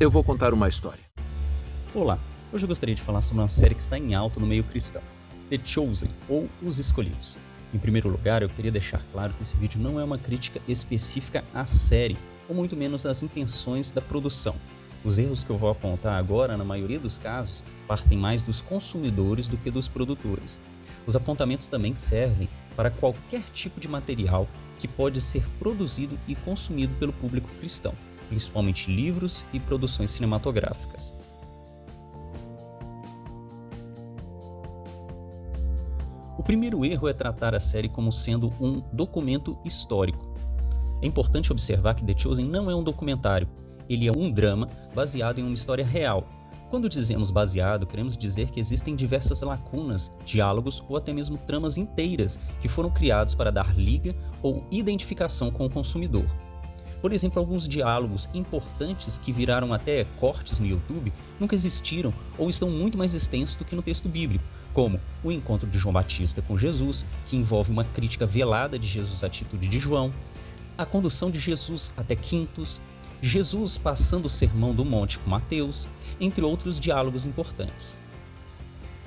Eu vou contar uma história. Olá, hoje eu gostaria de falar sobre uma série que está em alta no meio cristão, The Chosen, ou Os Escolhidos. Em primeiro lugar, eu queria deixar claro que esse vídeo não é uma crítica específica à série, ou muito menos às intenções da produção. Os erros que eu vou apontar agora, na maioria dos casos, partem mais dos consumidores do que dos produtores. Os apontamentos também servem para qualquer tipo de material que pode ser produzido e consumido pelo público cristão, principalmente livros e produções cinematográficas. O primeiro erro é tratar a série como sendo um documento histórico. É importante observar que The Chosen não é um documentário, ele é um drama baseado em uma história real. Quando dizemos baseado, queremos dizer que existem diversas lacunas, diálogos ou até mesmo tramas inteiras que foram criados para dar liga ou identificação com o consumidor. Por exemplo, alguns diálogos importantes que viraram até cortes no YouTube nunca existiram ou estão muito mais extensos do que no texto bíblico, como o encontro de João Batista com Jesus, que envolve uma crítica velada de Jesus à atitude de João, a condução de Jesus até Quintus, Jesus passando o sermão do monte com Mateus, entre outros diálogos importantes.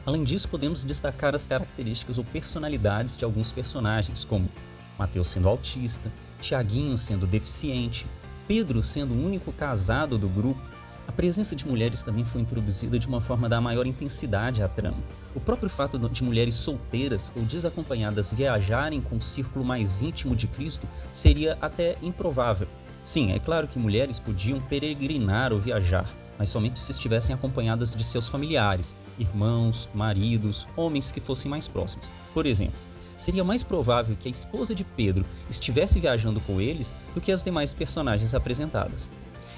Além disso, podemos destacar as características ou personalidades de alguns personagens, como Mateus sendo autista, Tiaguinho sendo deficiente, Pedro sendo o único casado do grupo. A presença de mulheres também foi introduzida de uma forma a dar maior intensidade à trama. O próprio fato de mulheres solteiras ou desacompanhadas viajarem com o círculo mais íntimo de Cristo seria até improvável. Sim, é claro que mulheres podiam peregrinar ou viajar, mas somente se estivessem acompanhadas de seus familiares, irmãos, maridos, homens que fossem mais próximos. Por exemplo, seria mais provável que a esposa de Pedro estivesse viajando com eles do que as demais personagens apresentadas.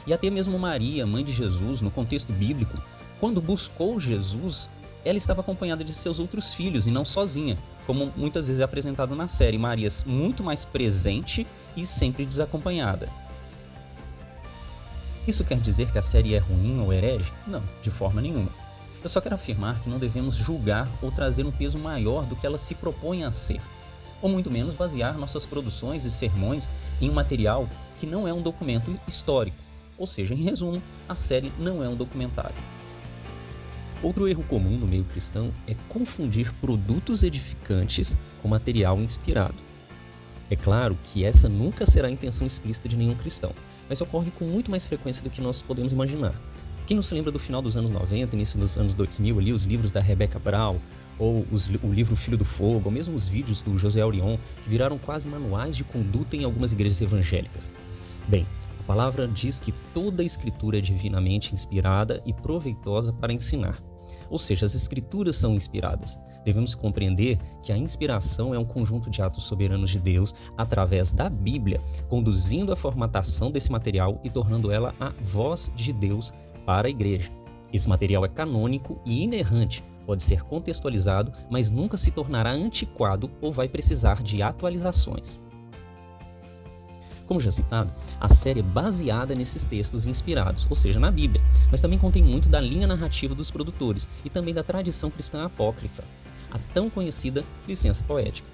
E até mesmo Maria, mãe de Jesus, no contexto bíblico, quando buscou Jesus, ela estava acompanhada de seus outros filhos e não sozinha, como muitas vezes é apresentado na série, Maria muito mais presente e sempre desacompanhada. Isso quer dizer que a série é ruim ou herege? Não, de forma nenhuma. Eu só quero afirmar que não devemos julgar ou trazer um peso maior do que ela se propõe a ser, ou muito menos basear nossas produções e sermões em um material que não é um documento histórico, ou seja, em resumo, a série não é um documentário. Outro erro comum no meio cristão é confundir produtos edificantes com material inspirado. É claro que essa nunca será a intenção explícita de nenhum cristão, mas ocorre com muito mais frequência do que nós podemos imaginar. Quem não se lembra do final dos anos 90, início dos anos 2000, ali, os livros da Rebecca Brown, ou o livro Filho do Fogo, ou mesmo os vídeos do José Aurion, que viraram quase manuais de conduta em algumas igrejas evangélicas? Bem, a palavra diz que toda a escritura é divinamente inspirada e proveitosa para ensinar. Ou seja, as escrituras são inspiradas. Devemos compreender que a inspiração é um conjunto de atos soberanos de Deus através da Bíblia, conduzindo a formatação desse material e tornando ela a voz de Deus para a igreja. Esse material é canônico e inerrante, pode ser contextualizado, mas nunca se tornará antiquado ou vai precisar de atualizações. Como já citado, a série é baseada nesses textos inspirados, ou seja, na Bíblia, mas também contém muito da linha narrativa dos produtores e também da tradição cristã apócrifa, a tão conhecida licença poética.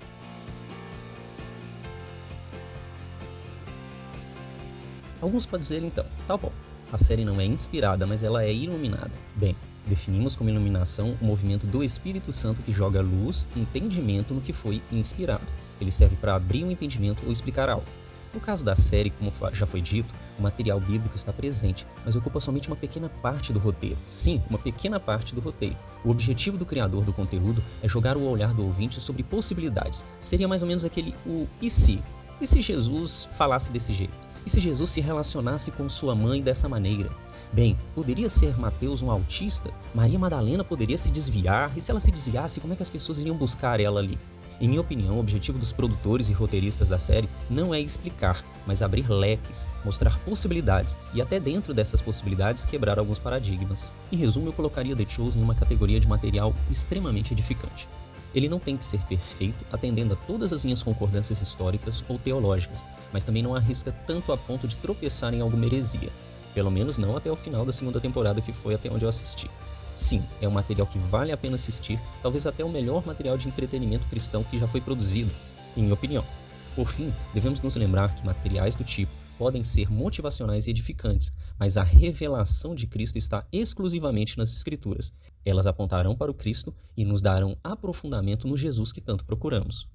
Alguns podem dizer então, tá bom, a série não é inspirada, mas ela é iluminada. Bem, definimos como iluminação o movimento do Espírito Santo que joga luz e entendimento no que foi inspirado. Ele serve para abrir um entendimento ou explicar algo. No caso da série, como já foi dito, o material bíblico está presente, mas ocupa somente uma pequena parte do roteiro. Sim, uma pequena parte do roteiro. O objetivo do criador do conteúdo é jogar o olhar do ouvinte sobre possibilidades. Seria mais ou menos aquele e se? E se Jesus falasse desse jeito? E se Jesus se relacionasse com sua mãe dessa maneira? Bem, poderia ser Mateus um autista? Maria Madalena poderia se desviar? E se ela se desviasse, como é que as pessoas iriam buscar ela ali? Em minha opinião, o objetivo dos produtores e roteiristas da série não é explicar, mas abrir leques, mostrar possibilidades e até dentro dessas possibilidades quebrar alguns paradigmas. Em resumo, eu colocaria The Chosen em uma categoria de material extremamente edificante. Ele não tem que ser perfeito, atendendo a todas as minhas concordâncias históricas ou teológicas, mas também não arrisca tanto a ponto de tropeçar em alguma heresia. Pelo menos não até o final da segunda temporada, que foi até onde eu assisti. Sim, é um material que vale a pena assistir, talvez até o melhor material de entretenimento cristão que já foi produzido, em minha opinião. Por fim, devemos nos lembrar que materiais do tipo podem ser motivacionais e edificantes, mas a revelação de Cristo está exclusivamente nas Escrituras. Elas apontarão para o Cristo e nos darão aprofundamento no Jesus que tanto procuramos.